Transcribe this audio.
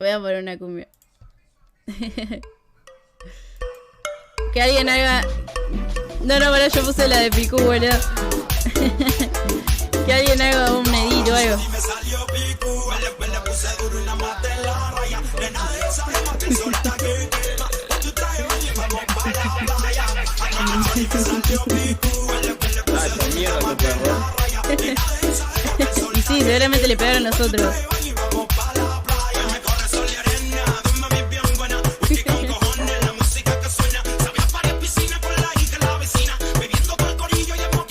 Voy a poner una cumbia. Que alguien haga... No, para yo puse la de Picú, boludo. Que alguien haga un medito o algo. Y sí, seguramente le pegaron los otros.